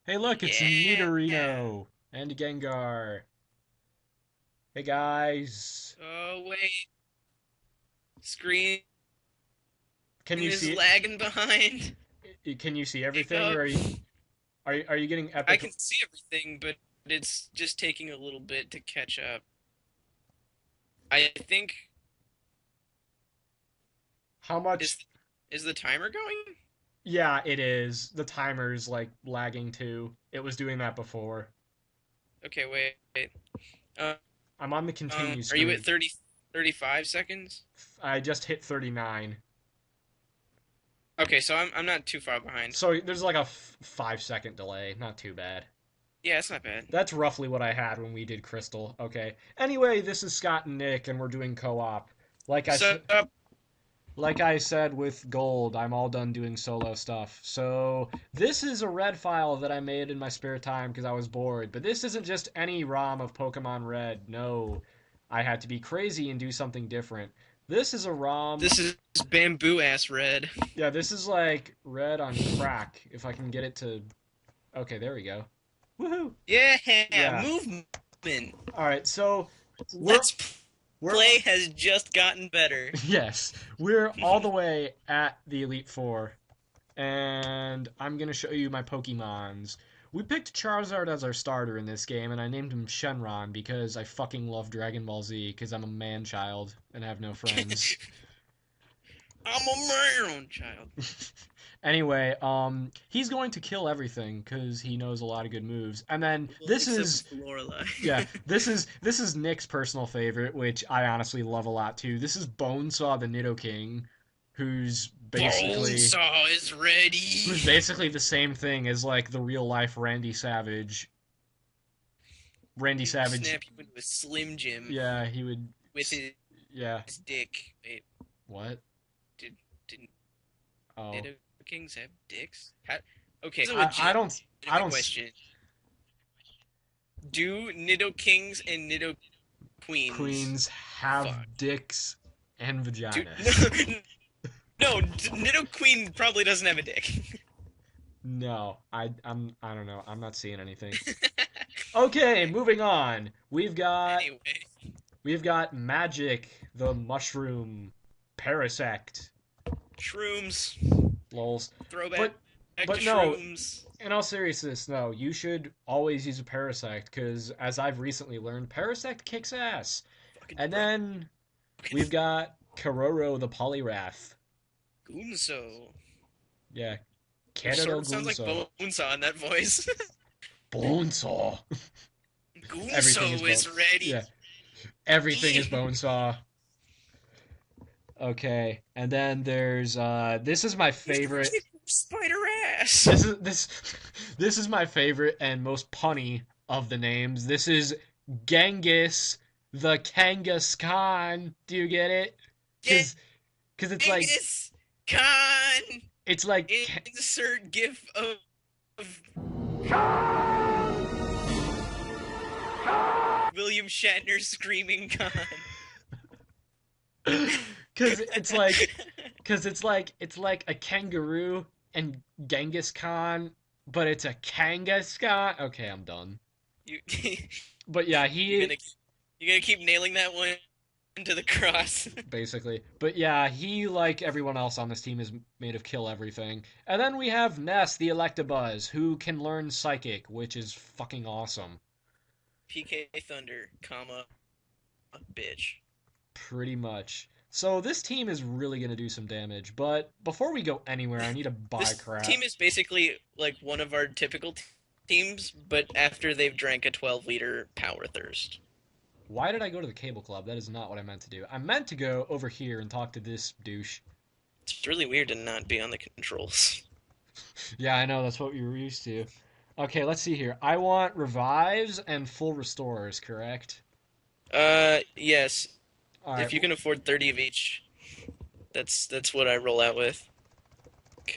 Hey, look, it's Yeah. Nidorino and Gengar. Hey, guys. Oh wait, screen Can you is see lagging behind. Can you see everything, or Hiccup. are you getting I epic? can see everything, but it's just taking a little bit to catch up. I think How is much? is the timer going? Yeah, it is. The timer's like lagging too. It was doing that before. Okay, wait. Uh, I'm on the continue are you at screen. 35 seconds? I just hit 39. Okay, so I'm not too far behind. So there's like a 5-second delay. Not too bad. Yeah, it's not bad. That's roughly what I had when we did Crystal. Okay. Anyway, this is Scott and Nick, and we're doing co-op. Like I So said, like I said with Gold, I'm all done doing solo stuff. So this is a red file that I made in my spare time because I was bored. But this isn't just any ROM of Pokemon Red. No, I had to be crazy and do something different. This is a ROM. this is bamboo ass red. Yeah, this is like red on crack. If I can get it to. Okay, there we go. Woohoo! Yeah, Yeah. movement. All right. So we're Let's we're play has just gotten better. yes, we're all the way at the Elite Four. And I'm gonna show you my Pokemons. We picked Charizard as our starter in this game, and I named him Shenron because I fucking love Dragon Ball Z because I'm a man child and have no friends. I'm a man, child. Anyway, he's going to kill everything because he knows a lot of good moves. And then Well, this except is for Lorelai. yeah, this is Nick's personal favorite, which I honestly love a lot too. This is Bonesaw the Nidoking, who's basically Bonesaw is who's ready. basically the same thing as like the real life Randy Savage. Randy He would Savage, snap you into a Slim Jim yeah, he would, with yeah. his dick. Wait, What? did didn't Oh, Nido Kings have dicks? Okay, it's a I legitimate don't, I don't. question. Do Nido Kings and Nido Queens Queens fuck? have dicks and Do vaginas. no, Nido Queen probably doesn't have a dick. No, I don't know. I'm not seeing anything. Okay, moving on. Anyway, We've got Magic, the mushroom, Parasect, shrooms, lols. throwback But to but no, shrooms. in all seriousness, no. You should always use a Parasect because, as I've recently learned, Parasect kicks ass. Fucking And then broken. we've got Kororo, the Poliwrath. Gunso. Yeah, Which sort Canada of sounds like Gunso. Bonesaw in that voice. Bonesaw. Everything is Gunso bone. is ready. Yeah, everything is Bonesaw. Okay, and then there's this is my He's gonna favorite. kick spider ass. This is this this is my favorite and most punny of the names. This is Genghis the Kangaskhan. Do you get it? Cause it's like Genghis Khan. it's like Insert gif of William Shatner screaming Khan. cause it's like a kangaroo and Genghis Khan, but it's a Kangaskhan. Okay, I'm done. you But yeah, you he gonna you gonna keep nailing that one to the cross. basically. But yeah, he, like everyone else on this team, is made of kill everything. And then we have Ness, the Electabuzz, who can learn Psychic, which is fucking awesome. PK Thunder, comma bitch. Pretty much. So this team is really going to do some damage. But before we go anywhere, I need to buy This crap. team is basically like one of our typical teams, but after they've drank a 12-liter power thirst. Why did I go to the cable club? That is not what I meant to do. I meant to go over here and talk to this douche. It's really weird to not be on the controls. Yeah, I know, that's what we were used to. Okay, let's see here. I want revives and full restores, correct? Yes. All right. If you can afford 30 of each, that's what I roll out with.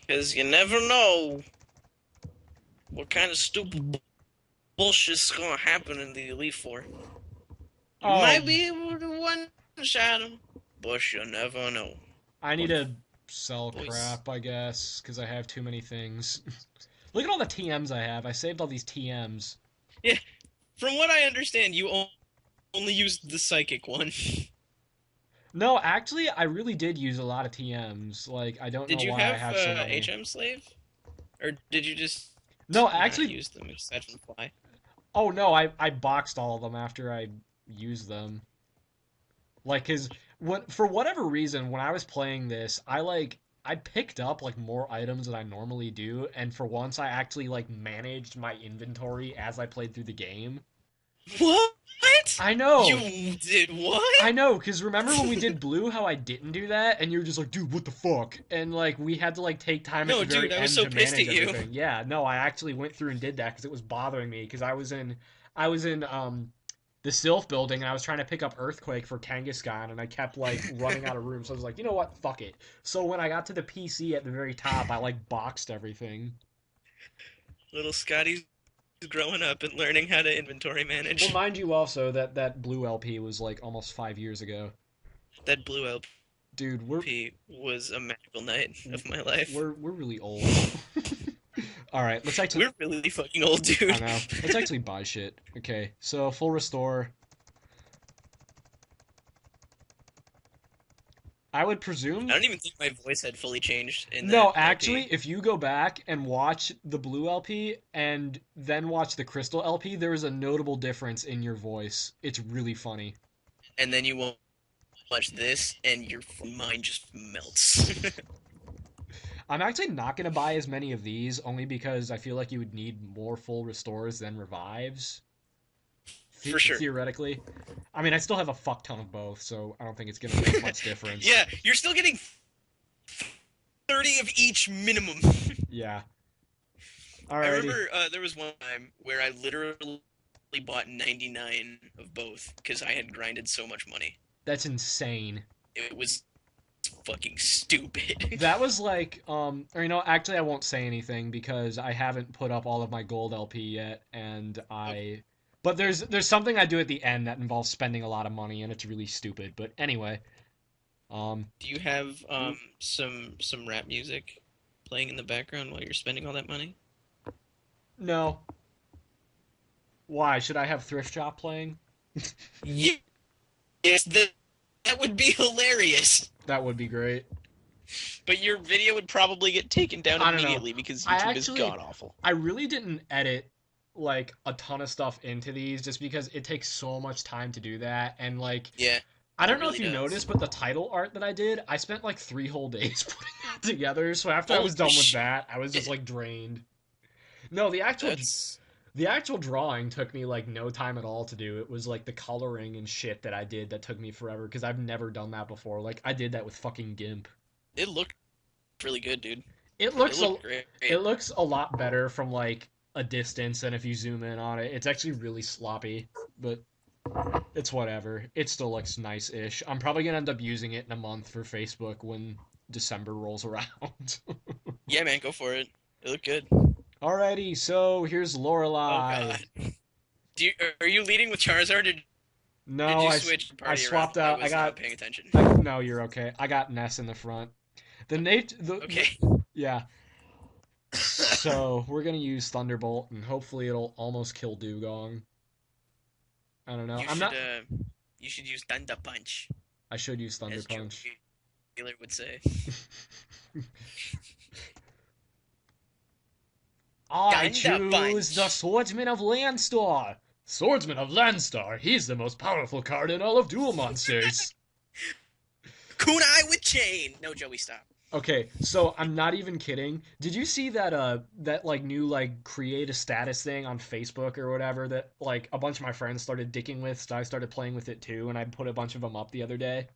Cause you never know what kind of stupid bullshit's gonna happen in the Elite Four. You Oh, might be able to one shot him, but you never know. I need But to sell Voice. crap, I guess, because I have too many things. Look at all the TMs I have. I saved all these TMs. Yeah, from what I understand, you only used the psychic one. No, actually, I really did use a lot of TMs. Like, I don't Did know you why I have have so many. HM slave, or did you just No, not actually, use them aside from fly? oh no, I boxed all of them after I used them. Like, cause for whatever reason, when I was playing this, I picked up like more items than I normally do, and for once, I actually like managed my inventory as I played through the game. What? I know, You did what? I know, cause remember when we did blue, how I didn't do that, and you were just like, dude, what the fuck? And like we had to like take time at the No, dude, very I was end so to pissed manage at you. everything. Yeah, no, I actually went through and did that because it was bothering me because I was in the Sylph building and I was trying to pick up Earthquake for Kangaskhan and I kept like running out of room. So I was like, you know what? Fuck it. So when I got to the PC at the very top, I like boxed everything. Little Scottie's growing up and learning how to inventory Well, manage. mind you also that that blue LP was like almost 5 years ago. That blue Dude, LP was a magical night of my life. we're really old. All right, let's actually We're really fucking old, I dude. know. Let's actually buy shit. Okay, so full restore. I would I presume. don't even think my voice had fully changed in that No, actually, LP. if you go back and watch the blue LP and then watch the crystal LP, there is a notable difference in your voice. It's really funny. And then you won't watch this, and your mind just melts. I'm actually not going to buy as many of these only because I feel like you would need more full restores than revives. For sure. Theoretically. I mean, I still have a fuck ton of both, so I don't think it's going to make much difference. Yeah, you're still getting 30 of each minimum. Yeah. I Alrighty. remember there was one time where I literally bought 99 of both because I had grinded so much money. That's insane. It was fucking stupid. That was like, or actually, I won't say anything because I haven't put up all of my gold LP yet, and but there's something I do at the end that involves spending a lot of money, and it's really stupid. But anyway, um, Do you have some rap music playing in the background while you're spending all that money? no, why should I have Thrift Shop playing? Yes, that would be hilarious. That would be great. But your video would probably get taken down I don't know. immediately because I YouTube is actually, god awful. I really didn't edit like a ton of stuff into these just because it takes so much time to do that, and like Yeah, I it don't know really if you does. noticed, but the title art that I did, I spent like 3 whole days putting that together. So after I Holy was done with shit. that, I was just like drained. No, That's the actual drawing took me like no time at all to do. It was like the coloring and shit that I did that took me forever because I've never done that before. Like I did that with fucking GIMP. it looked really good, dude. It It looks a looked great. it looks a lot better from like a distance than if you zoom in on it. It's actually really sloppy, but it's whatever. It still looks nice-ish. I'm probably gonna end up using it in a month for Facebook when December rolls around. Yeah, man, go for it. It looked good. Alrighty, so here's Oh Lorelei. god. Are you leading with Charizard? Or did No, you switch the I party around? swapped I out. was not paying attention. No, you're okay. I got Ness in the front. The Okay. yeah. So we're gonna use Thunderbolt, and hopefully it'll almost kill Dugong. I don't know. You I'm should not. you should use Thunder Punch, I should use Thunder as Joe Punch. Wheeler would say. I Thunder choose the Punch. Swordsman of Landstar. Swordsman of Landstar. He's the most powerful card in all of Duel Monsters. Kunai with chain. No, Joey, stop. Okay, so I'm not even kidding. Did you see that that like new like create a status thing on Facebook or whatever that like a bunch of my friends started dicking with, so I started playing with it too, and I put a bunch of them up the other day.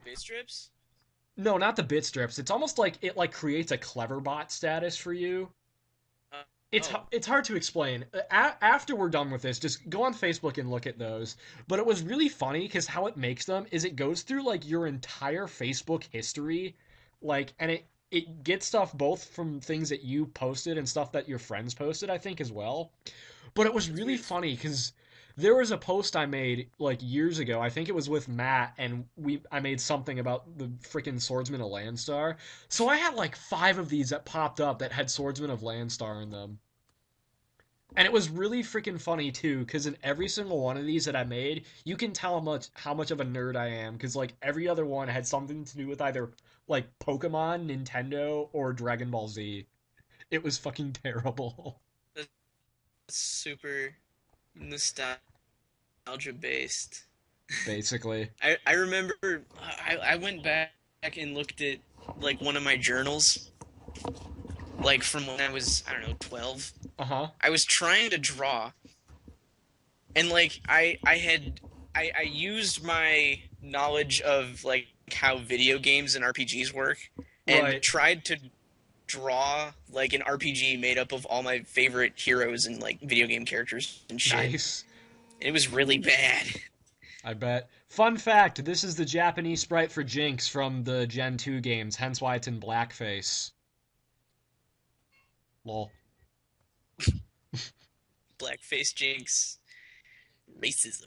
Bit strips. No, not the bit strips. It's almost like it like creates a clever bot status for you. Uh, It's oh, it's hard to explain. After we're done with this, just go on Facebook and look at those. But it was really funny because how it makes them is it goes through like your entire Facebook history, like, and it gets stuff both from things that you posted and stuff that your friends posted, I think as well. But it was that's really weird as fuck. funny because There was a post I made like years ago. I think it was with Matt, and I made something about the freaking Swordsman of Landstar. So I had like 5 of these that popped up that had Swordsman of Landstar in them. And it was really freaking funny too, because in every single one of these that I made, you can tell how much of a nerd I am, because like every other one had something to do with either like Pokemon, Nintendo, or Dragon Ball Z. It was fucking terrible. That's super nostalgia based. Basically. I remember I went back and looked at like one of my journals, like from when I was, I don't know, 12. Uh-huh. I was trying to draw, and like I used my knowledge of like how video games and RPGs work, and Right. tried to draw like an RPG made up of all my favorite heroes and like video game characters and shit. Nice. It was really bad. I bet. Fun fact, this is the Japanese sprite for Jinx from the Gen 2 games, hence why it's in blackface. Lol. Blackface Jinx. Racism.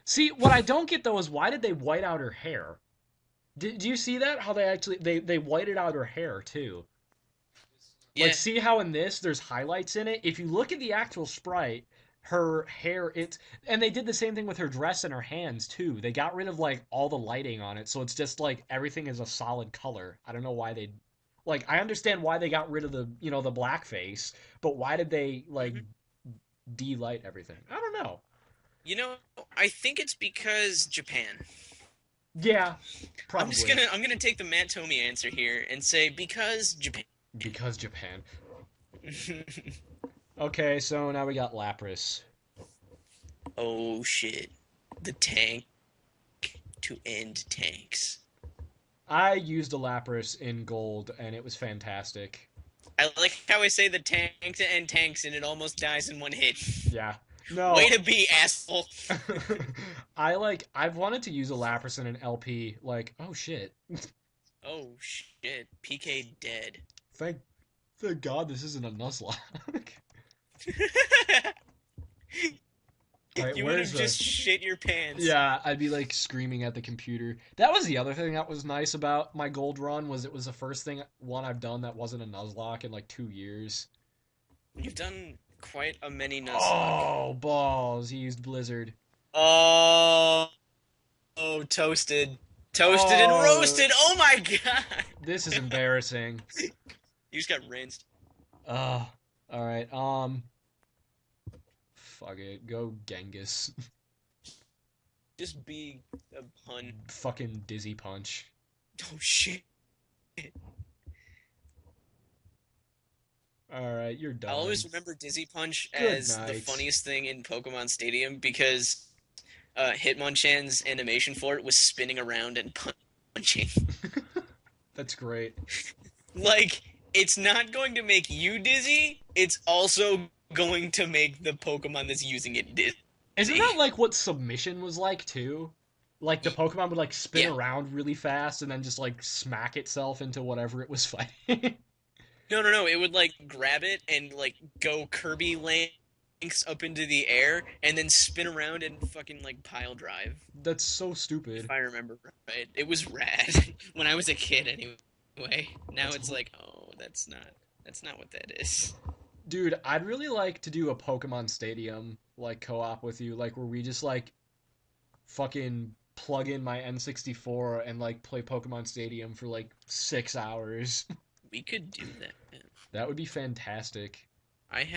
See, what I don't get though is why did they white out her hair? Do you see that? How they actually they whited out her hair too. Like Yeah. see how in this there's highlights in it? If you look at the actual sprite, her hair it's and they did the same thing with her dress and her hands too. They got rid of like all the lighting on it, so it's just like everything is a solid color. I don't know why they like I understand why they got rid of the blackface, but why did they like hmm de-light everything? I don't know. You know, I think it's because Japan. Yeah, I'm just probably gonna I'm gonna take the Matt Tomey answer here and say because Japan. because Japan. Okay, so now we got Lapras. Oh shit. The tank to end tanks. I used a Lapras in gold and it was fantastic. I like how I say the tank to end tanks and it almost dies in one hit. Yeah. Way No, to be, asshole. I've wanted to use a Lapras in an LP like, oh shit. Oh shit. PK dead. Thank thank God this isn't a Nuzlocke. All right, You would where's have the just shit your pants. Yeah, I'd be like screaming at the computer. That was the other thing that was nice about my gold run was it was the first one I've done that wasn't a Nuzlocke in like 2 years. You've done quite a many Nuzlocke. Oh, balls. He used Blizzard. Oh, oh, toasted. Toasted and Oh, roasted. Oh my god. this is embarrassing. You just got rinsed. All right. Fuck it. Go Genghis. Just be a pun. Fucking Dizzy Punch. Oh shit. All right, you're I always done. remember Dizzy Punch Good as the night. funniest thing in Pokemon Stadium because Hitmonchan's animation for it was spinning around and punching. That's great. Like, it's not going to make you dizzy, it's also going to make the Pokemon that's using it Isn't that dizzy. like what Submission was like too? Like the Pokemon would like spin Yeah. around really fast and then just like smack itself into whatever it was fighting. No, no, no. It would like grab it and like go Kirby lengths up into the air and then spin around and fucking like pile drive. That's so stupid. If I remember right, it was rad when I was a kid. Anyway, now That's it's like, oh, that's not what that is. Dude, I'd really like to do a Pokemon Stadium like co-op with you, like where we just like fucking plug in my N64 and like play Pokemon Stadium for like 6 hours. We could do that. That would be fantastic. I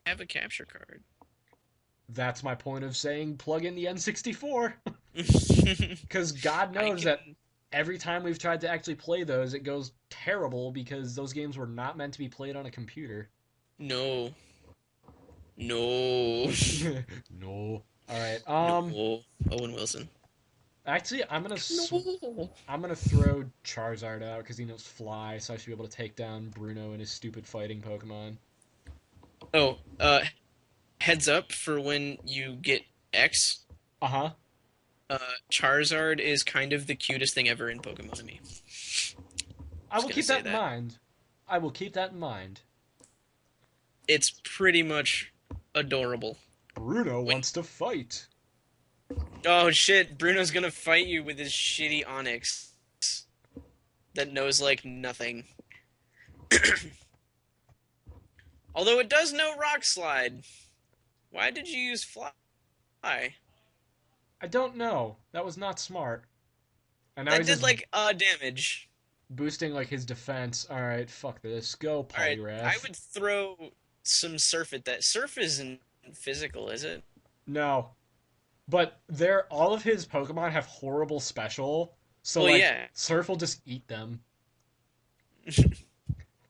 have a capture card. That's my point of saying plug in the N64. Because God I knows that can. every time we've tried to actually play those, it goes terrible because those games were not meant to be played on a computer. No. No. No. All right. No. Owen Wilson. Actually, No. I'm gonna throw Charizard out because he knows Fly, so I should be able to take down Bruno and his stupid fighting Pokemon. Oh, heads up for when you get X. Uh huh. Charizard is kind of the cutest thing ever in Pokemon to me. I Just will gonna keep say that in that. mind. I will keep that in mind. It's pretty much adorable. Bruno When wants to fight. oh shit, Bruno's gonna fight you with his shitty Onyx that knows like nothing. Although it does know Rock Slide. Why did you use Fly? I don't know. That was not smart. And now That he's did just like damage. boosting like his defense. All right, fuck this. Go All right, I Poliwrath. would throw some Surf at that. Surf isn't physical, is it? No, but they're all of his Pokemon have horrible special. So Well, like yeah. Surf will just eat them.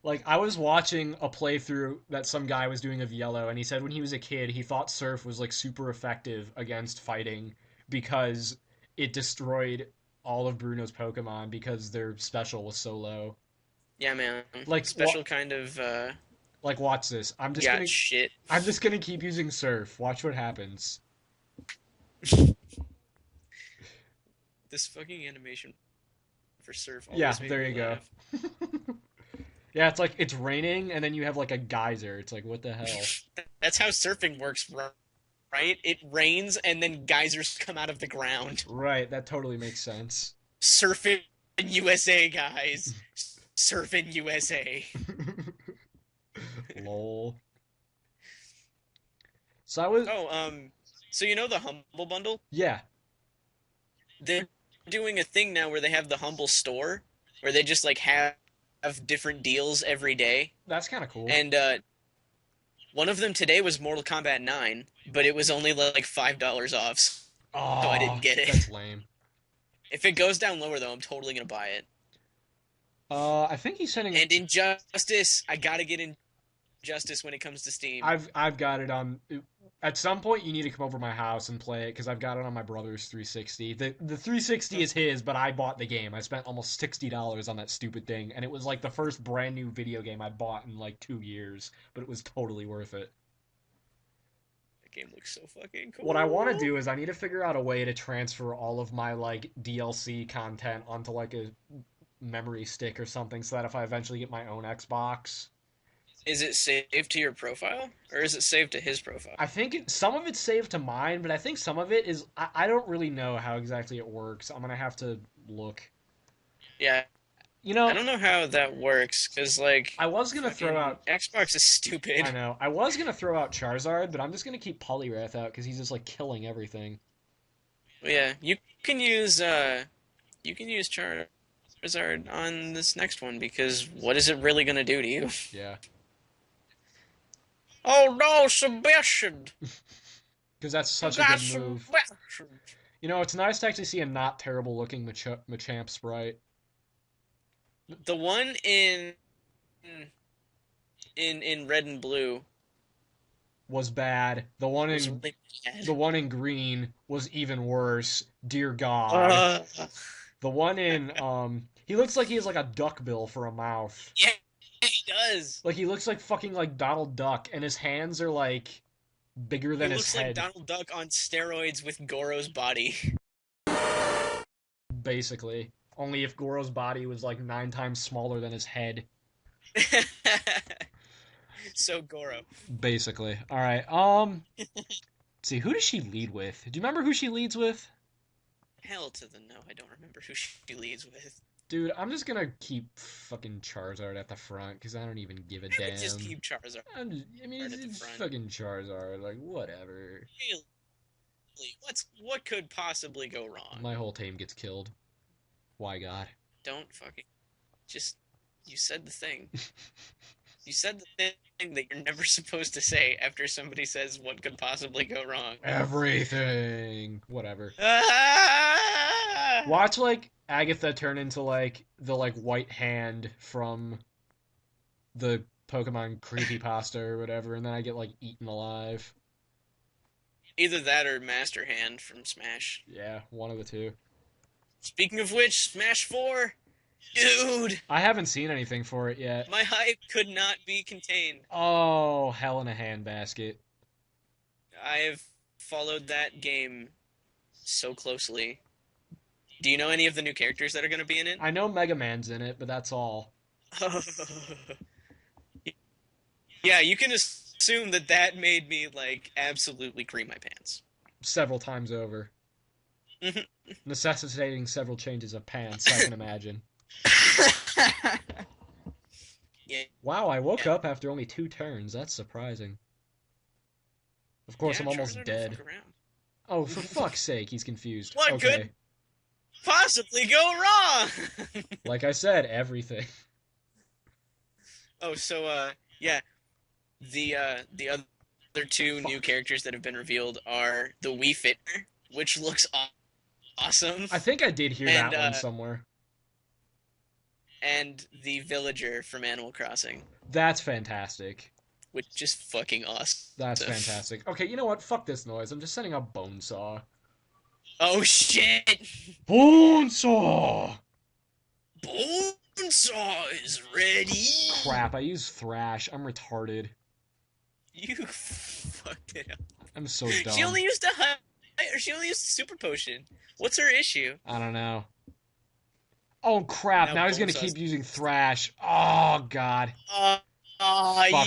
Like I was watching a playthrough that some guy was doing of Yellow, and he said when he was a kid, he thought Surf was like super effective against fighting because it destroyed all of Bruno's Pokemon because their special was so low. Yeah, man. Like Special kind of like watch this. got shit. I'm just gonna keep using Surf. Watch what happens. This fucking animation for Surf Yeah, always made there me you go. laugh. Yeah, it's like it's raining and then you have like a geyser. It's like what the hell? That's how surfing works, right? It rains and then geysers come out of the ground. Right, that totally makes sense. Surfing USA, guys. Surfing USA. Lol. So I was Oh, so you know the Humble Bundle? yeah, They're doing a thing now where they have the Humble Store, where they just like have different deals every day. that's kind of cool. And one of them today was Mortal Kombat 9, but it was only like $5 off, so I Oh, didn't get it. that's lame. If it goes down lower though, I'm totally gonna buy it. I think he's sending. And Injustice, I gotta get Injustice when it comes to Steam. I've got it on. At some point, you need to come over to my house and play it because I've got it on my brother's 360. The 360 is his, but I bought the game. I spent almost $60 on that stupid thing, and it was like the first brand new video game I bought in like 2 years. But it was totally worth it. That game looks so fucking cool. What I want to do is I need to figure out a way to transfer all of my like DLC content onto like a memory stick or something, so that if I eventually get my own Xbox, Is it saved to your profile, or is it saved to his profile? I think some of it's saved to mine, but I think some of it is. I don't really know how exactly it works. I'm gonna have to look. Yeah, You I know, don't know how that works, because like I was gonna throw fucking out. Xbox is stupid. I know. I was gonna throw out Charizard, but I'm just gonna keep Poliwrath out because he's just like killing everything. But yeah, you can use Charizard on this next one, because what is it really gonna do to you? Yeah, Oh no, Sebastian! because that's You such a got good move. Sebastian! You know, it's nice to actually see a not terrible looking Machamp sprite. The one in red and blue Was bad. The one was in really bad. the one in green was even worse. Dear God. Uh, The one in he looks like he has like a duck bill for a mouth. yeah, he does. Like he looks like fucking like Donald Duck, and his hands are like bigger He than his looks like head, Donald Duck on steroids with Goro's body. basically. Only if Goro's body was like 9 times smaller than his head. So Goro. Basically. Alright, let's see, who does she lead with? Do you remember who she leads with? Hell to the no, I don't remember who she leads with. Dude, I'm just gonna keep fucking Charizard at the front, because I don't even give a I would damn. just keep Charizard I mean, at the it's front. fucking Charizard, like, whatever. Really? What could possibly go wrong? My whole team gets killed. Why, God? Don't fucking just you said the thing. You said the thing that you're never supposed to say after somebody says what could possibly go wrong. Everything. Whatever. Ah! Watch, like, Agatha turn into, like, the, like, white hand from the Pokemon creepypasta or whatever, and then I get, like, eaten alive. Either that or Master Hand from Smash. Yeah, one of the two. Speaking of which, Smash 4, dude, I haven't seen anything for it yet. my hype could not be contained. Oh, hell in a handbasket. I have followed that game so closely. Do you know any of the new characters that are going to be in it? I know Mega Man's in it, but that's all. Yeah, you can just assume that that made me like absolutely cream my pants. Several times over. Necessitating several changes of pants, I can imagine. Yeah, Wow, I woke yeah, up after only 2 turns. That's surprising. Of course, yeah. I'm almost Charizard don't fuck dead. around. Oh, for fuck's sake, he's confused. What Okay. could possibly go wrong? Like I said, everything. Oh, so yeah, the other two new Fuck. characters that have been revealed are the Wii Fit, which looks awesome, I think I did hear and that one uh, somewhere. and the Villager from Animal Crossing, That's fantastic. which is fucking That's awesome. fantastic. Okay, you know what? Fuck this noise. I'm just setting up Bonesaw. Oh shit! Bonesaw! Bonesaw is ready. Crap, I use Thrash. I'm retarded. You fucked it up. I'm so She dumb. only used a high, or she only used a super potion. What's her issue? I don't know. Oh crap, Now now he's gonna Bonesaw's. keep using Thrash. Oh god. Fuck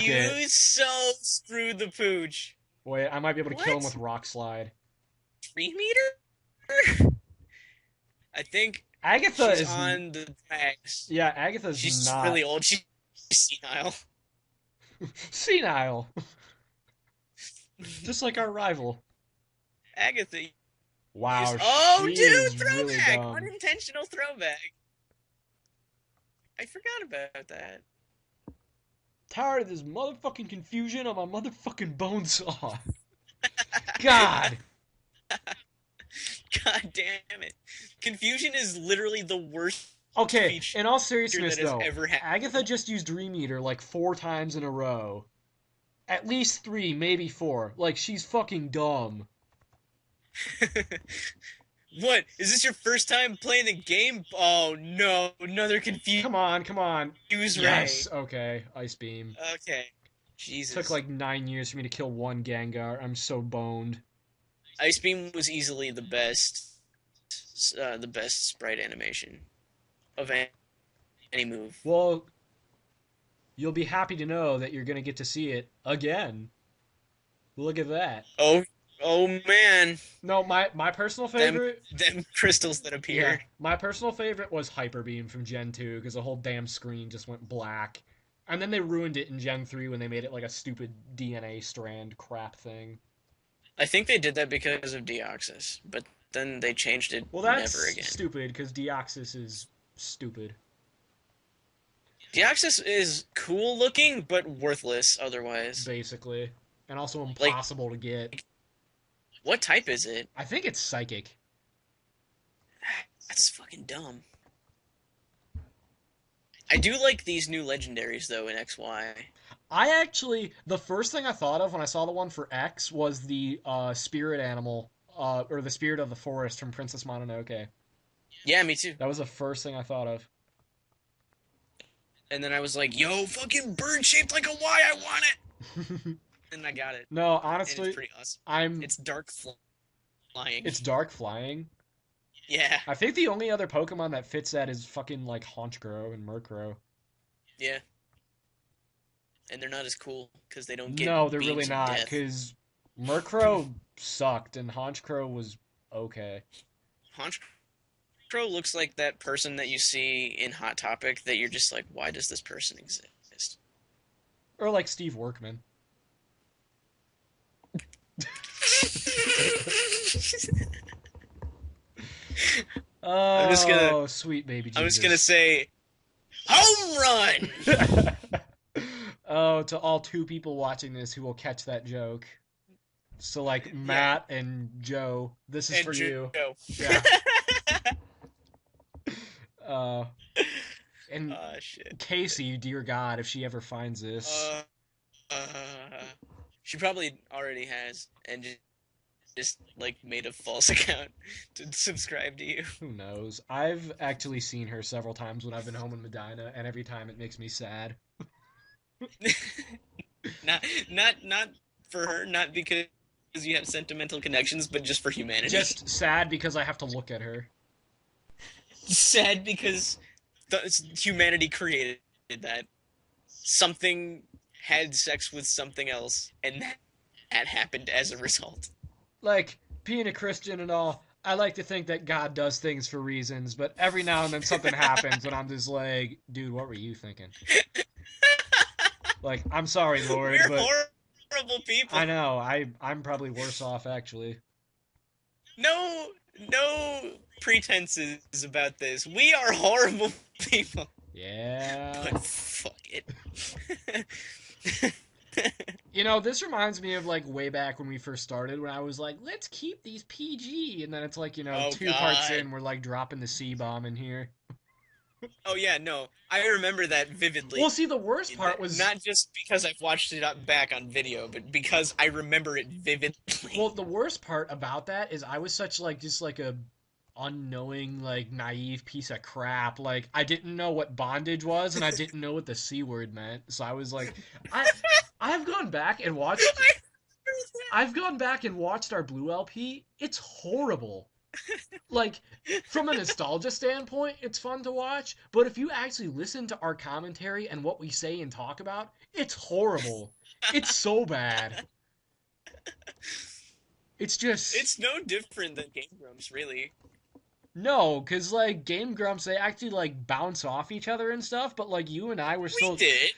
it. You so screwed the pooch. Wait, I might be able to kill him with What? Rock Slide. 3 meter? I think Agatha she's is... on the tracks. Yeah, Agatha's She's not... really old. She's senile. senile. Just like our rival. Agatha. Wow, Oh, she dude, is throwback! really dumb. Unintentional throwback. I forgot about that. Tired of this motherfucking confusion on my motherfucking Bonesaw. God. God damn it. Confusion is literally the worst Okay, feature in all seriousness that has though, ever happened. Agatha just used Dream-Eater like 4 times in a row. At least 3, maybe 4. Like, she's fucking dumb. What? Is this your first time playing the game? Oh no, another confused Come on, come on. Ray. Yes, okay, Ice Beam. Okay. Jesus. Took like 9 years for me to kill one Gengar. I'm so boned. Ice Beam was easily the best sprite animation of any move. Well, you'll be happy to know that you're gonna get to see it again. Look at that. Oh man, No, my personal favorite... them crystals that Yeah, appear. my personal favorite was Hyper Beam from Gen 2 because the whole damn screen just went black. And then they ruined it in Gen 3 when they made it like a stupid DNA strand crap thing. I think they did that because of Deoxys, but then they changed it Well, that's never again. stupid because Deoxys is stupid. Deoxys is cool looking, but worthless otherwise. Basically. And also Like, impossible to get. what type is it? I think it's Psychic. That's fucking dumb. I do like these new legendaries though in XY. I actually, the first thing I thought of when I saw the one for X was the spirit animal, or the spirit of the forest from Princess Mononoke. Yeah, me too. That was the first thing I thought of. And then I was like, yo, fucking bird shaped like a Y, I want it! And I got it. No, And honestly, it's pretty awesome. It's dark flying. it's dark flying. Yeah, I think the only other Pokemon that fits that is fucking like Honchkrow and Murkrow. yeah. And they're not as cool because they don't get No, they're beams really of not, death. because Murkrow sucked and Honchkrow was okay. Honchkrow looks like that person that you see in Hot Topic that you're just like, why does this person exist? Or like Steve Workman. Oh, sweet baby Jesus. I'm just gonna say, home run! Oh, to all 2 people watching this who will catch that joke. So like Matt and Joe, this is And for you. Joe. Yeah. Uh, and Shit. Casey, dear God, if she ever finds this. She probably already has, and just like made a false account to subscribe to you. Who knows? I've actually seen her several times when I've been home in Medina, and every time it makes me sad. Not for her, not because you have sentimental connections, but just for humanity. Just sad because I have to look at her. Sad because humanity created that. Something had sex with something else, and that happened as a result. Like, being a Christian and all, I like to think that God does things for reasons, but every now and then something happens and I'm just like, dude, what were you thinking? Like, I'm sorry, Lord, We're but horrible I people. know I'm probably worse off actually. No, no pretenses about this. We are horrible people. Yeah. But fuck it. You know, this reminds me of like way back when we first started when I was like, let's keep these PG, and then it's like, Oh 2 parts God. in, we're like dropping the C bomb in here. Oh yeah, no. I remember that Well, vividly. see, the worst part was Not just because I've watched it back on video, but because I remember it well, vividly. the worst part about that is I was such like just like a unknowing, like naive piece of crap. Like I didn't know what bondage was and I didn't know what the C word meant. So I was like I I've gone back and watched I've gone back and watched our Blue LP. It's horrible. Like from a nostalgia standpoint, it's fun to watch, but if you actually listen to our commentary and what we say and talk about, it's horrible. It's so bad. It's just It's no different than Game Grumps, really. no, cause like Game Grumps, they actually like bounce off each other and stuff. But like you and I were We still, did.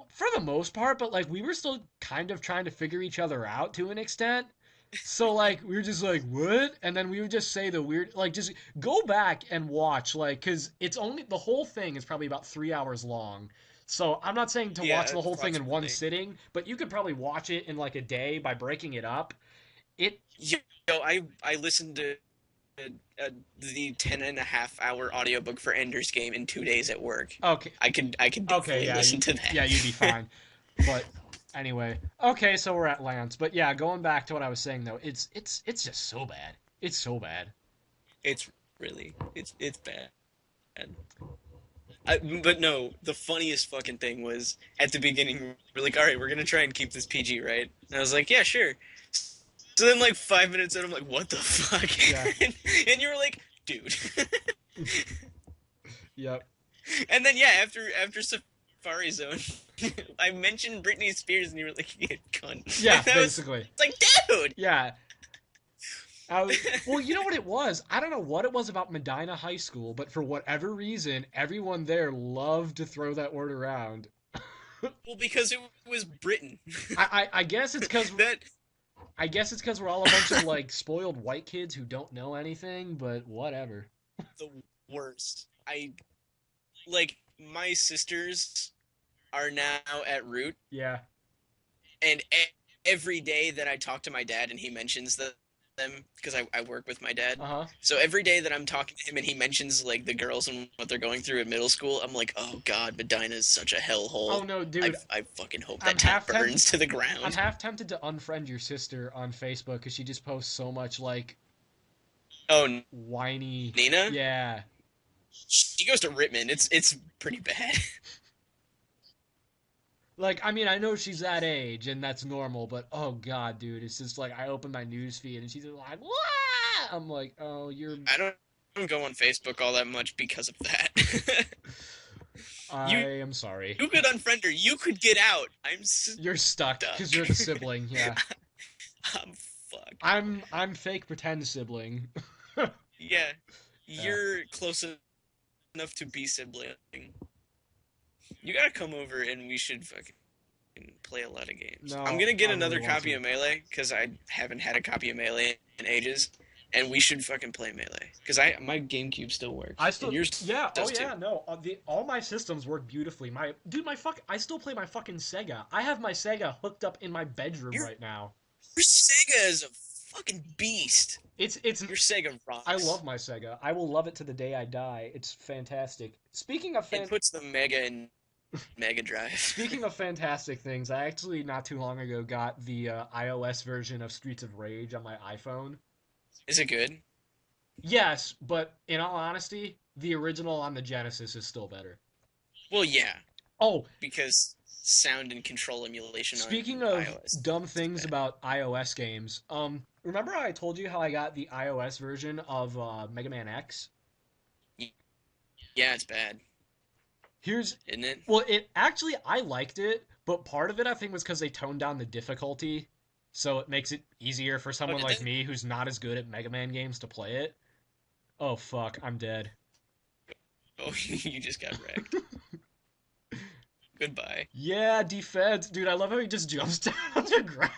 for the most part, but like we were still kind of trying to figure each other out to an extent. So like we were just like what, and then we would just say the weird like just go back and watch like cause it's only the whole thing is probably about 3 hours long. So I'm not saying to watch Yeah, the whole thing in one approximately. sitting, but you could probably watch it in like a day by breaking it up. It Yo, I listened to uh, the 10.5 hour audiobook for Ender's Game in 2 days at work. okay. I could Okay, definitely listen to yeah, you'd be that. fine. But anyway, okay, so we're at Lance. But yeah, going back to what I was saying though, it's just so bad. It's so bad. It's it's bad. But no, the funniest fucking thing was at the beginning. We're like, all right, we're gonna try and keep this PG, right? And I was like, yeah, sure. So then, like 5 minutes in, I'm like, what the fuck? Yeah. And you were like, dude. Yep. And then yeah, after Safari Zone, I mentioned Britney Spears, and you were like, "You cunt." Yeah, And I was basically. like, "Dude." Yeah. Well, you know what it was? I don't know what it was about Medina High School, but for whatever reason, everyone there loved to throw that word around. Well, because it was Britain. I guess it's because That we're all a bunch of like spoiled white kids who don't know anything, but whatever. the worst. I like my sisters are now at Root, Yeah. and every day that I talk to my dad and he mentions them because I work with my dad. Uh huh. So every day that I'm talking to him and he mentions like the girls and what they're going through at middle school, I'm like, oh God, Medina is such a Oh hellhole. no, I, dude. I fucking hope I'm that town half tempted. burns to the I'm ground. half tempted to unfriend your sister on Facebook because she just posts so much like Oh, whiny. Nina, Yeah. she goes to Rittman. It's pretty bad. Like, I mean, I know she's that age and that's normal, but oh god, dude, it's just like I open my news feed and she's just like, "What?" I'm like, "Oh, you're I don't go on Facebook all that much because of that. I you am sorry. you could unfriend her. You could get out. I'm You're stuck stuck. because you're the sibling. Yeah. I'm fucked. I'm fake pretend sibling. Yeah, Yeah. you're close enough to be sibling. You gotta come over and we should fucking play a lot of games. I'm No, gonna get I really another want copy to. of Melee because I haven't had a copy of Melee in ages, and we should fucking play Melee because I my GameCube still I works and still, yours yeah, oh does too. yeah, no, the all my systems work beautifully. My dude, I still play my fucking Sega. I have my Sega hooked up in my bedroom Your right now. your Sega is a fucking beast. It's Your Sega I love rocks. my Sega. I will love it to the day I die. It's fantastic. It puts the Mega in Mega Drive. Speaking of fantastic things, I actually not too long ago got the iOS version of Streets of Rage on my iPhone. Is it good? Yes, but in all honesty, the original on the Genesis is still better. Well, yeah, Oh, because sound and control emulation on speaking of iOS dumb is things bad. about iOS games, remember how I told you how I got the iOS version of Mega Man X? Yeah, it's bad. Here's isn't it? well, it actually I liked it, but part of it I think was because they toned down the difficulty, so it makes it easier for Oh, someone did like they? me who's not as good at Mega Man games to play it. Oh fuck, I'm dead. Oh, you just got wrecked. Goodbye. Yeah, defense, dude. I love how he just jumps down on the ground.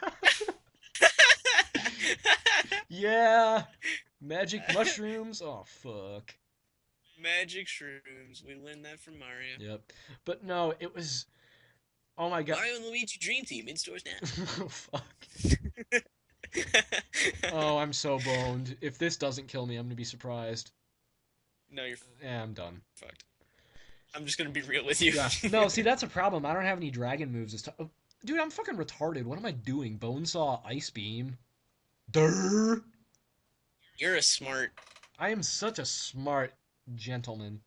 Yeah, magic mushrooms. Oh fuck. Magic shrooms. We learned that from Mario. Yep. But no, it was. Oh my god. Mario and Luigi Dream Team in stores now. Fuck. Oh, I'm so boned. If this doesn't kill me, I'm gonna be surprised. No, you're Yeah, I'm done. fucked. I'm just gonna be real with you. Yeah. No, see, that's a problem. I don't have any dragon moves this time. Oh, dude, I'm fucking retarded. What am I doing? Bonesaw, Ice Beam. Durr. You're a smart. I am such a smart gentleman.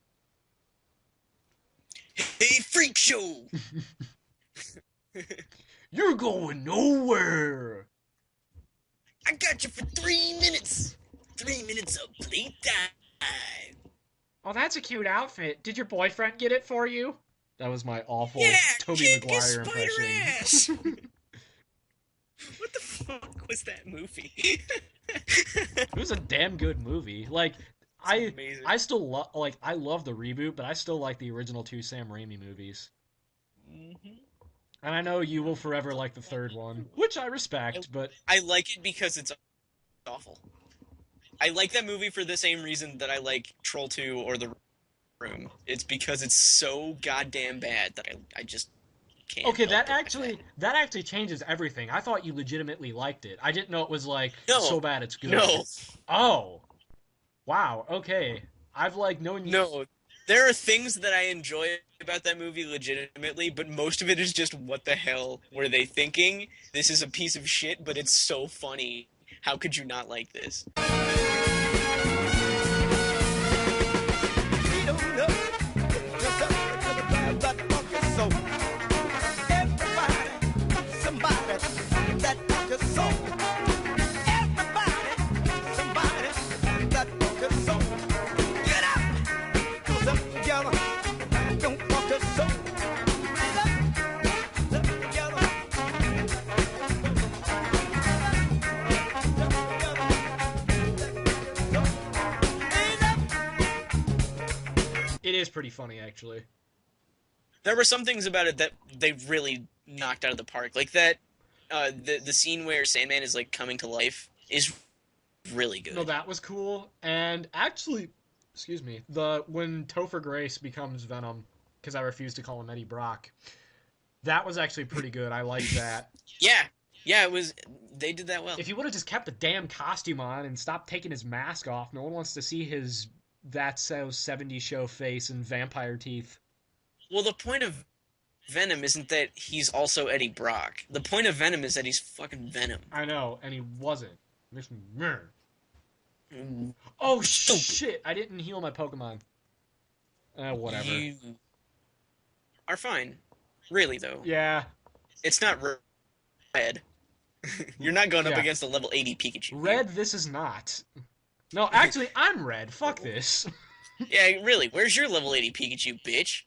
Hey, freak show! You're going nowhere. I got you for 3 minutes. 3 minutes of playtime. Oh, that's a cute outfit. Did your boyfriend get it for you? That was my awful Yeah, Tobey kick his Maguire spider ass. impression. What the fuck was that movie? It was a damn good movie. Like I Amazing. I still I love the reboot, but I still like the original two Sam Raimi movies. Mhm. And I know you will forever like the third one, which I respect, but I like it because it's awful. I like that movie for the same reason that I like Troll 2 or The Room. It's because it's so goddamn bad that I just can't. okay, help but laugh at that actually changes everything. I thought you legitimately liked it. I didn't know it was like No, so bad it's good. no, Oh. Wow, okay. I've like known you. no. There are things that I enjoy about that movie legitimately, but most of it is just what the hell were they thinking? This is a piece of shit, but it's so funny. How could you not like this? It is pretty funny actually. There were some things about it that they really knocked out of the park. Like that, the scene where Sandman is like coming to life is really good. No, that was cool. And actually, excuse me, the when Topher Grace becomes Venom, because I refuse to call him Eddie Brock, that was actually pretty good. I like that. Yeah, yeah, it was. They did that well. If he would have just kept the damn costume on and stopped taking his mask off, no one wants to see his That's So 70s show face and vampire teeth. Well, the point of Venom isn't that he's also Eddie Brock. The point of Venom is that he's fucking Venom. I know, and he wasn't. Makes me meh. Mm, Oh shit! I didn't heal my Pokemon. Whatever. You are fine. Really, though. Yeah, It's not red. You're not going up Yeah. against a level 80 Pikachu. red. This is not. No, actually, I'm red. Fuck this. Yeah, really. Where's your level 80 Pikachu, bitch?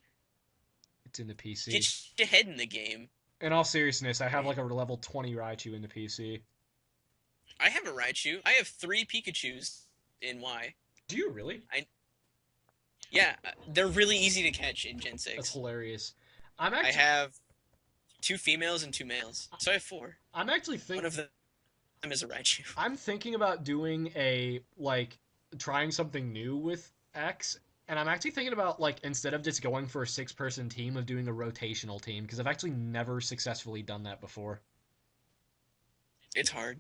It's in the PC. Get your head in the game. In all seriousness, I have like a level 20 Raichu in the PC. I have a Raichu. I have 3 Pikachus in Y. Do you really? Yeah, they're really easy to catch in Gen 6. That's hilarious. I'm I actually, have 2 females and 2 males. So I have 4. I'm actually One thinking. of them is a Raichu. I'm thinking about doing trying something new with X, and I'm actually thinking about like instead of just going for a 6-person team, of doing a rotational team because I've actually never successfully done that before. It's hard.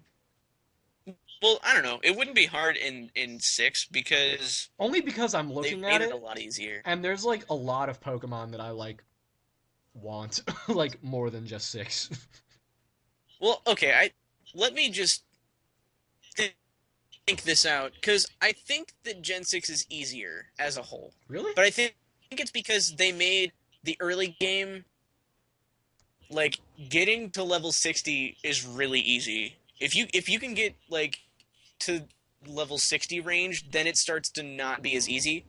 Well, I don't know. It wouldn't be hard in 6 because Only because I'm they looking made at it it, a lot easier. and there's like a lot of Pokemon that I like want, like more than just 6. Well, okay, let me just think this out because I think that Gen 6 is easier as a whole. Really? But I think it's because they made the early game like getting to level 60 is really easy. If you can get like to level 60 range, then it starts to not be as easy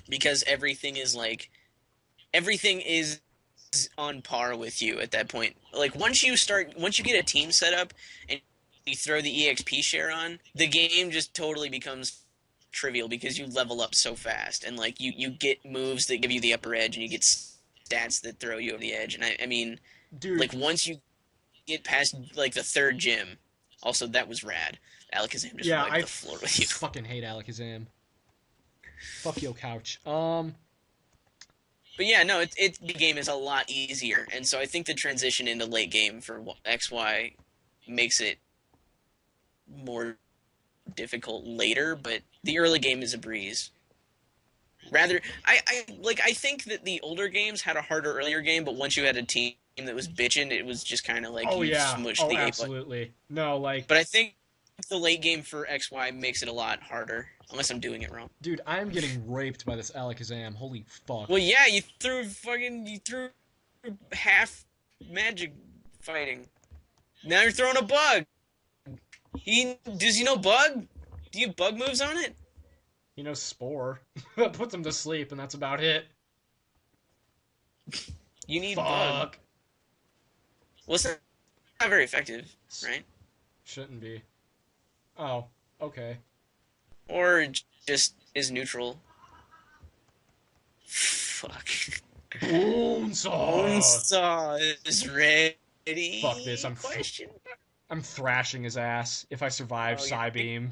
because everything is like everything is on par with you at that point. Like once you get a team set up and you throw the EXP share on, the game just totally becomes trivial because you level up so fast and like you get moves that give you the upper edge and you get stats that throw you over the edge. And I mean, Dude, like once you get past like the third gym, also that was rad. Alakazam just yeah, wiped I the floor with you. fucking hate Alakazam. Fuck your couch. But yeah, no, the game is a lot easier, and so I think the transition into late game for XY makes it more difficult later. But the early game is a breeze. Rather, I think that the older games had a harder earlier game, but once you had a team that was bitching, it was just kind of like Oh you yeah. smushed Oh, the A button. absolutely. No, like, But I think the late game for XY makes it a lot harder, unless I'm doing it wrong. dude, I'm getting raped by this Alakazam. Holy fuck. Well, yeah, you threw half magic fighting. Now you're throwing a bug. Does he know bug? Do you have bug moves on it? You know, Spore. That puts him to sleep, and that's about it. You need bug. Fuck. Well, it's not very effective, right? Shouldn't be. Oh, okay. Or just is neutral. Fuck. Bonesaw! Bonesaw is ready. Fuck this, Question. I'm thrashing his ass if I survive Oh, yeah, Psybeam.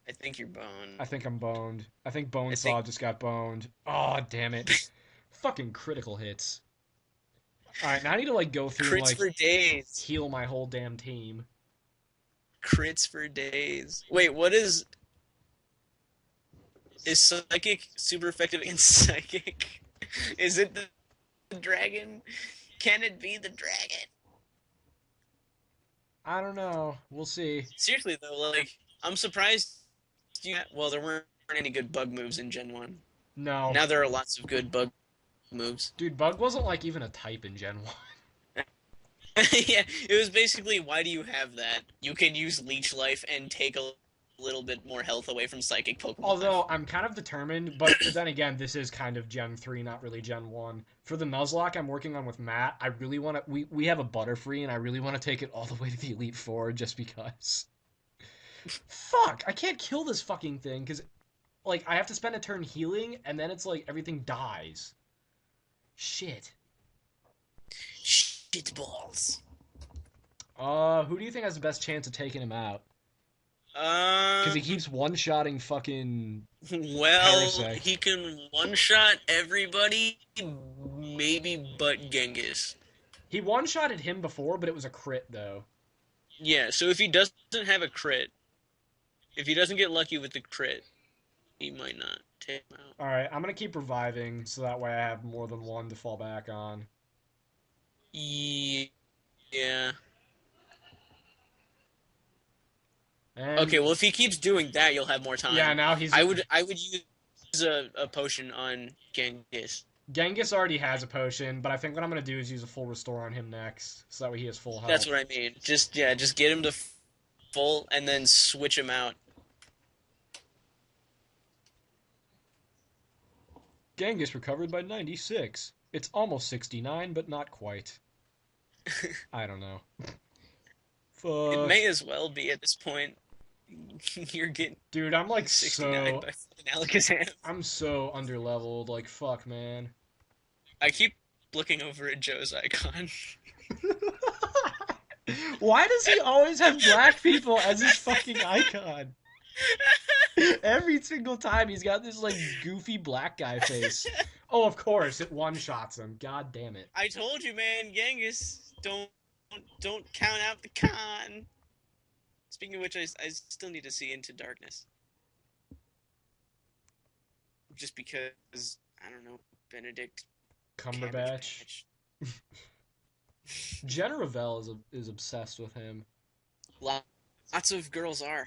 I think you're boned. I think I'm boned. I think I Bonesaw think just got boned. Oh, damn it. Fucking critical hits. Alright, now I need to, like, go through and, crits like, for days. heal my whole damn team. Crits for days. Wait, what is psychic super effective against psychic? Is it the dragon? Can it be the dragon? I don't know. We'll see. Seriously though, like I'm surprised well, there weren't any good bug moves in Gen 1. No. Now there are lots of good bug moves. Dude, Bug wasn't, like, even a type in Gen 1. Yeah, it was basically, why do you have that? You can use Leech Life and take a little bit more health away from Psychic Pokemon. Although, I'm kind of determined, but then again, this is kind of Gen 3, not really Gen 1. For the Nuzlocke I'm working on with Matt, I really want to... We have a Butterfree, and I really want to take it all the way to the Elite Four just because. Fuck! I can't kill this fucking thing, because, like, I have to spend a turn healing, and then it's like everything dies. Shit. Shit balls. Who do you think has the best chance of taking him out? Because he keeps one-shotting fucking Well, Parasect. he can one-shot everybody, maybe but Genghis. He one-shotted him before, but it was a crit, though. Yeah, so if he doesn't have a crit, if he doesn't get lucky with the crit, he might not take him out. Alright, I'm gonna keep reviving, so that way I have more than one to fall back on. Yeah. And Okay, well if he keeps doing that, you'll have more time. yeah, now he's... I would use a potion on Genghis. Genghis already has a potion, but I think what I'm gonna do is use a full restore on him next, so that way he has full health. That's what I mean. Just get him to full and then switch him out. Genghis recovered by 96. It's almost 69, but not quite. I don't know. Fuck. It may as well be at this point. You're getting Dude, I'm like 69 so... by fucking Alakazam. I'm so underleveled, like, fuck, man. I keep looking over at Joe's icon. Why does he always have black people as his fucking icon? Every single time he's got this, like, goofy black guy face. Oh, of course, it one-shots him. God damn it. I told you, man, Genghis, don't count out the con. Speaking of which, I still need to see Into Darkness. Just because, I don't know, Benedict Cumberbatch. Jenna Ravel is obsessed with him. Lots of girls are.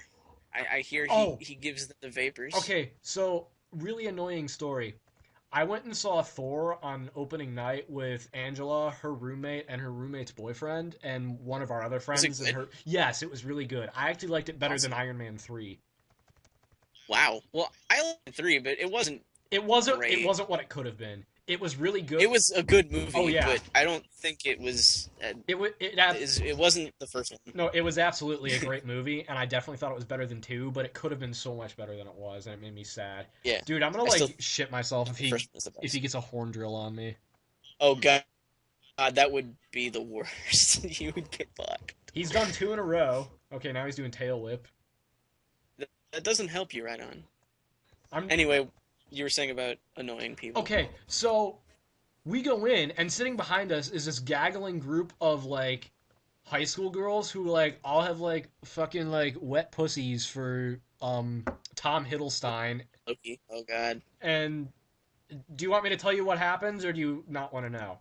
I hear he gives them the vapors. Okay, so, really annoying story. I went and saw Thor on opening night with Angela, her roommate, and her roommate's boyfriend, and one of our other friends. Was it and good? Yes, it was really good. I actually liked it better Awesome. than Iron Man 3. Wow. Well, I liked 3, but it wasn't. It wasn't Great. It wasn't what it could have been. It was really good. It was a good Oh movie, yeah, but I don't think it was. It wasn't the first one. no, it was absolutely a great movie, and I definitely thought it was better than two, but it could have been so much better than it was, and it made me sad. Yeah, Dude, I'm gonna I still like shit myself think the first one is the if he best. gets a horn drill on me. Oh god, that would be the worst. You would get fucked. He's done two in a row. Okay, now he's doing tail whip. That doesn't help you right on. I'm Anyway, you were saying about annoying people. okay. So we go in, and sitting behind us is this gaggling group of like high school girls who like all have like fucking like wet pussies for Tom Hiddleston. Loki. Oh god. And do you want me to tell you what happens, or do you not want to know?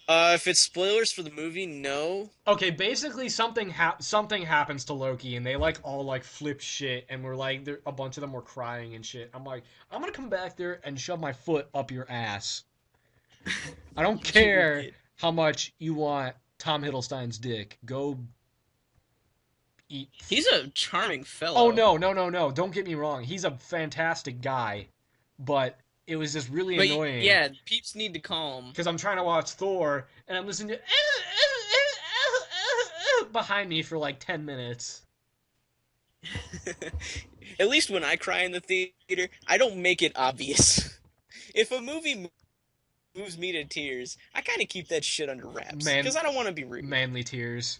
If it's spoilers for the movie, no. Okay, basically something happens to Loki, and they like all like flip shit, and we're like, a bunch of them were crying and shit. I'm like, I'm gonna come back there and shove my foot up your ass. I don't You would care get. how much you want Tom Hiddleston's dick. Go eat. He's a charming Oh fellow. no, no, no, no! Don't get me wrong. He's a fantastic guy, but it was just really But annoying yeah, peeps need to calm. because I'm trying to watch Thor and I'm listening to behind me for like 10 minutes. At least when I cry in the theater, I don't make it obvious. If a movie moves me to tears, I kind of keep that shit under wraps Man, because I don't want to be rude. manly tears.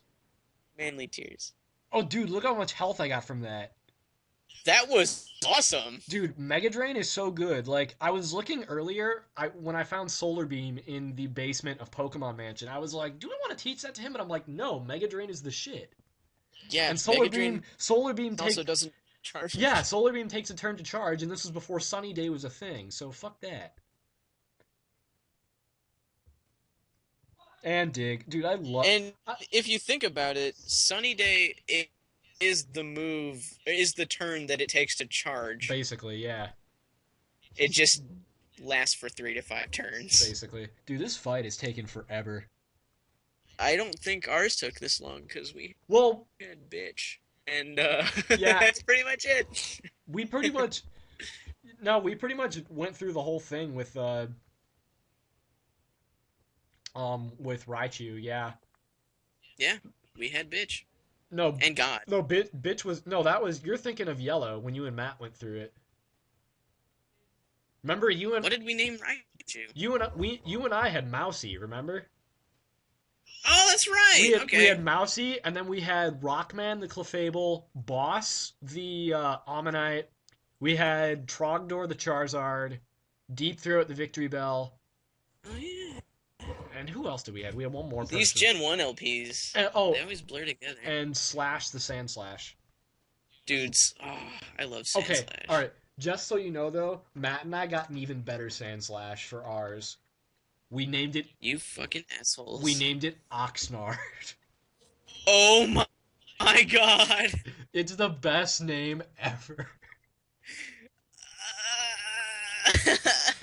Manly tears. Oh, dude, look how much health I got from that. That was awesome. Dude, Mega Drain is so good. Like, I was looking earlier, when I found Solar Beam in the basement of Pokemon Mansion, I was like, do I want to teach that to him? But I'm like, no, Mega Drain is the shit. Yeah, And Mega Drain Solar Beam also doesn't charge. yeah, Solar Beam takes a turn to charge, and this was before Sunny Day was a thing, so fuck that. And Dig. Dude, I love... And if you think about it, Sunny Day is the turn that it takes to charge. Basically, yeah. It just lasts for 3 to 5 turns. Basically. Dude, this fight is taking forever. I don't think ours took this long because we Well, had bitch. And yeah, that's pretty much it. we pretty much... No, we pretty much went through the whole thing with Raichu, yeah. Yeah, we had bitch. No, And God. no, bitch was... No, that was... You're thinking of Yellow when you and Matt went through it. Remember, What did we name Raichu? you and I had Mousey, remember? Oh, that's right. Okay. We had Mousey, and then we had Rockman, the Clefable, Boss, the Ammonite. We had Trogdor, the Charizard, Deep Throat, the Victory Bell, Oh yeah. and who else did we have? We had one more person. These Gen 1 LPs, And, they always blur together. and Slash, the Sand Slash. Dudes, oh, I love Okay, Sandslash. all right. Just so you know, though, Matt and I got an even better Sand Slash for ours. We named it. You fucking assholes. We named it Oxnard. Oh my god. It's the best name ever.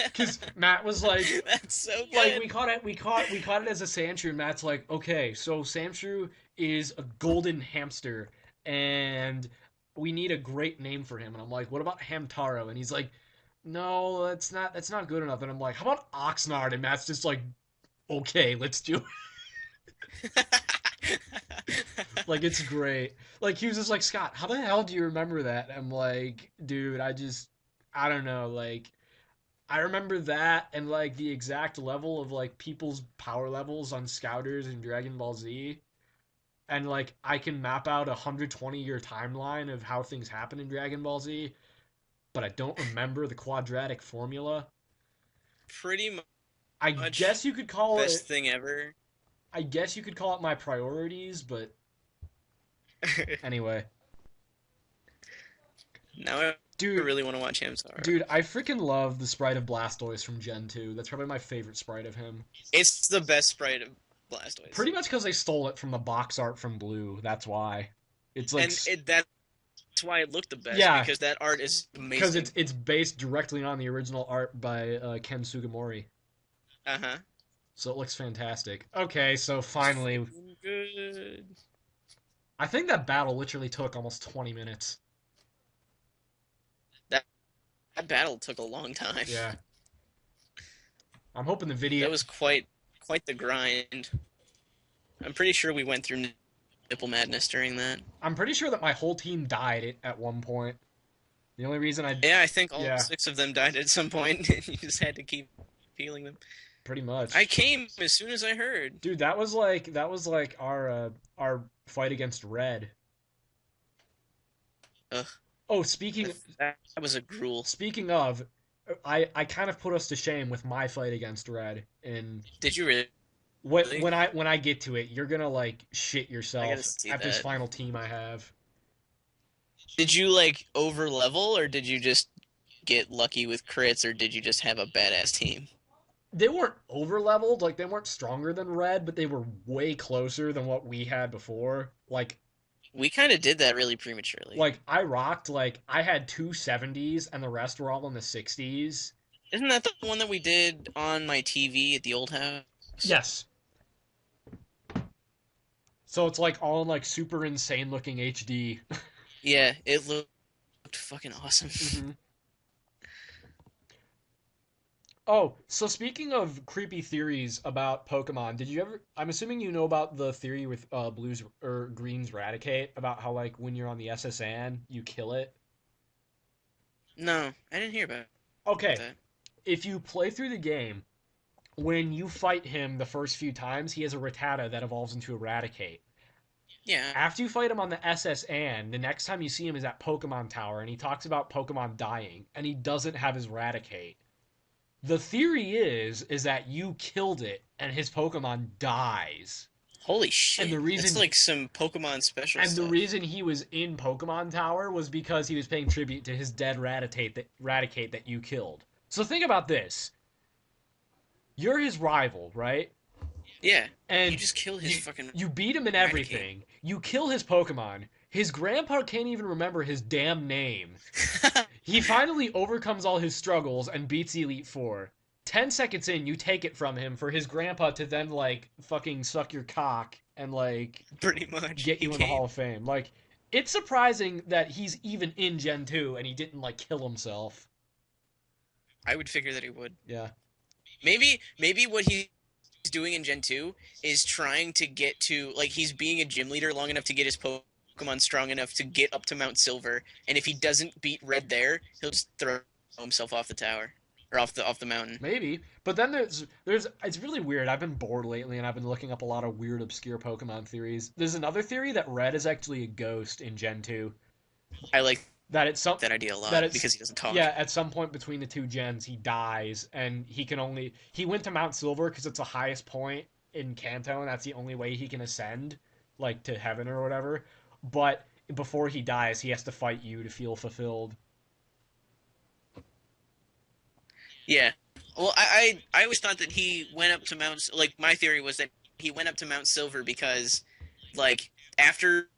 Because Matt was like, That's so good. like we caught it as a Sandshrew. And Matt's like, okay, so Sandshrew is a golden hamster, and we need a great name for him. And I'm like, what about Hamtaro? And he's like, no, that's not good enough. And I'm like, how about Oxnard? And Matt's just like, okay, let's do it. Like, it's great. Like, he was just like, Scott, how the hell do you remember that? And I'm like, dude, I don't know, like. I remember that and like the exact level of like people's power levels on Scouters and Dragon Ball Z. And like I can map out a 120-year timeline of how things happen in Dragon Ball Z, but I don't remember the quadratic formula. Pretty I much guess you could call best it thing ever. I guess you could call it my priorities, but anyway. Now I Dude, really want to watch Hamstar. dude, I freaking love the sprite of Blastoise from Gen 2. That's probably my favorite sprite of him. It's the best sprite of Blastoise. Pretty much because they stole it from the box art from Blue. That's why. It's like That's why it looked the best. Yeah. Because that art is because amazing. it's based directly on the original art by Ken Sugimori. Uh-huh. So it looks fantastic. Okay, so finally, Good. I think that battle literally took almost 20 minutes. That battle took a long time. Yeah. I'm hoping the video. That was quite the grind. I'm pretty sure we went through nipple madness during that. I'm pretty sure that my whole team died at one point. The only reason Yeah, I think all yeah, 6 of them died at some point. You just had to keep healing them. pretty I much. came as soon as I heard. Dude, that was like our fight against Red. Ugh, Oh, speaking that was a gruel. speaking of, I kind of put us to shame with my fight against Red, and Did you really? when I get to it, you're gonna like shit I gotta yourself see at this that. final team I have. Did you like over level, or did you just get lucky with crits, or did you just have a badass team? They weren't over leveled, like they weren't stronger than Red, but they were way closer than what we had before. We kind of did that really prematurely. I rocked I had two 70s and the rest were all in the 60s. Isn't that the one that we did on my TV at the old house? Yes. So it's like all in like super insane looking HD. Yeah, it looked fucking awesome. hmm Oh, so speaking of creepy theories about Pokemon, did you ever? I'm assuming you know about the theory with Blues or Green's Raticate about how like when you're on the SSN, you kill it. No, I didn't hear about Okay, that. if you play through the game, when you fight him the first few times, he has a Rattata that evolves into Eradicate. Yeah, After you fight him on the SSN, the next time you see him is at Pokemon Tower, and he talks about Pokemon dying, and he doesn't have his Raticate. The theory is that you killed it, and his Pokemon dies. holy And shit, the that's reason like some Pokemon special and the stuff. reason he was in Pokemon Tower was because he was paying tribute to his dead Raticate that you killed. So think about this: you're his rival, right? Yeah, you And just kill his fucking you beat him in Eradicate. everything. You kill his Pokemon. His grandpa can't even remember his damn name. He finally overcomes all his struggles and beats Elite Four. 10 seconds in, you take it from him for his grandpa to then like fucking suck your cock and like Pretty much, get he you in the Hall came. of Fame. Like, it's surprising that he's even in Gen 2 and he didn't like kill himself. I would figure that he would. Yeah. Maybe what he's doing in Gen 2 is trying to get to, like, he's being a gym leader long enough to get his Pokemon strong enough to get up to Mount Silver, and if he doesn't beat Red there, he'll just throw himself off the tower or off the mountain. Maybe. But then there's it's really weird. I've been bored lately and I've been looking up a lot of weird obscure Pokemon theories. There's another theory that Red is actually a ghost in Gen 2. I like That it's some that idea a that lot it's because he doesn't talk. yeah, at some point between the two gens he dies and he went to Mount Silver because it's the highest point in Kanto and that's the only way he can ascend like to heaven or whatever. But before he dies, he has to fight you to feel fulfilled. Yeah. Well, I always thought that he went up to like my theory was that he went up to Mount Silver because like after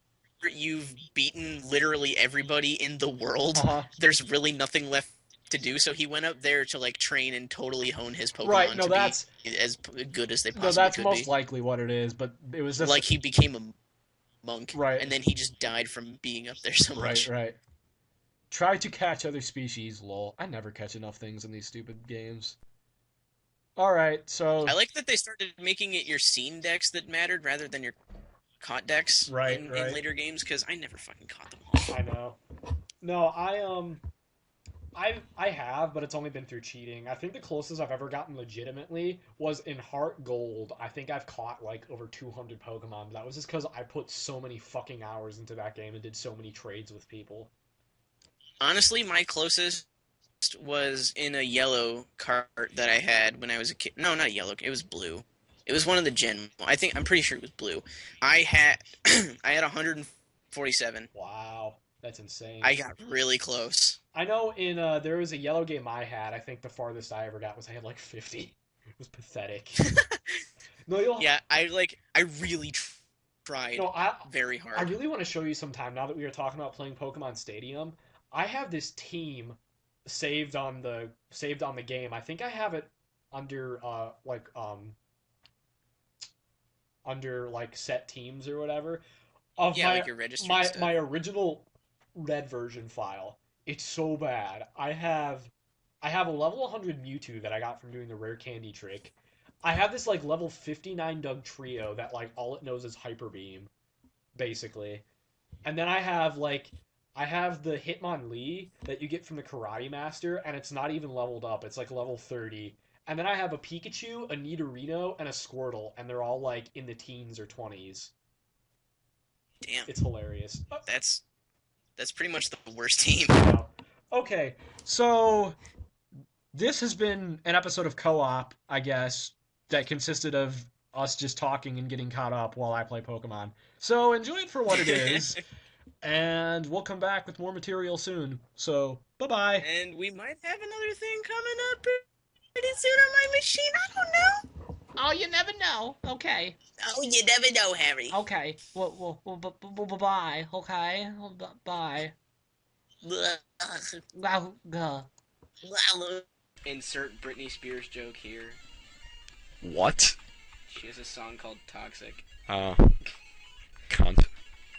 you've beaten literally everybody in the world, Uh-huh. there's really nothing left to do. So he went up there to like train and totally hone his Right, Pokemon no to be that's as good as they no possibly that's could most be. likely what it is, but it was just Like he became a monk, right, and then he just died from being up there so right, much. right. Try to catch other species, lol. I never catch enough things in these stupid games. Alright, so I like that they started making it your scene decks that mattered rather than your caught decks right, in right. later games because I never fucking caught them all. I know. No, I have, but it's only been through cheating. I think the closest I've ever gotten legitimately was in Heart Gold. I think I've caught like over 200 Pokemon. But that was just because I put so many fucking hours into that game and did so many trades with people. Honestly, my closest was in a yellow cart that I had when I was a kid. No, not yellow. It was blue. It was one of the gen. I'm pretty sure it was blue. I had I had 147. Wow, that's insane. I got really close. I know in there was a yellow game I had. I think the farthest I ever got was I had like 50. It was pathetic. No, Yeah, I really tried no, very I hard. really want to show you sometime now that we are talking about playing Pokemon Stadium. I have this team saved on the game. I think I have it under under like set teams or whatever of Yeah, like your registered my stuff. original red version file. It's so bad. I have I have a level 100 Mewtwo that I got from doing the rare candy trick. I have this like level 59 Doug Trio that like all it knows is Hyper Beam, basically. And then I have the Hitmonlee that you get from the Karate Master, and it's not even leveled up. It's like level 30. And then I have a Pikachu, a Nidorino, and a Squirtle, and they're all like in the teens or 20s. Damn, It's hilarious. that's that's pretty much the worst team. Yeah. Okay, so this has been an episode of Co-op, I guess, that consisted of us just talking and getting caught up while I play Pokemon. So enjoy it for what it is, and we'll come back with more material soon. So, bye-bye. And we might have another thing coming up pretty soon on my machine. I don't know. Oh, you never know. Okay. Oh, you never know, Harry. Okay. Well, bye. Okay. Bye. Insert Britney Spears joke here. What? She has a song called Toxic. Oh.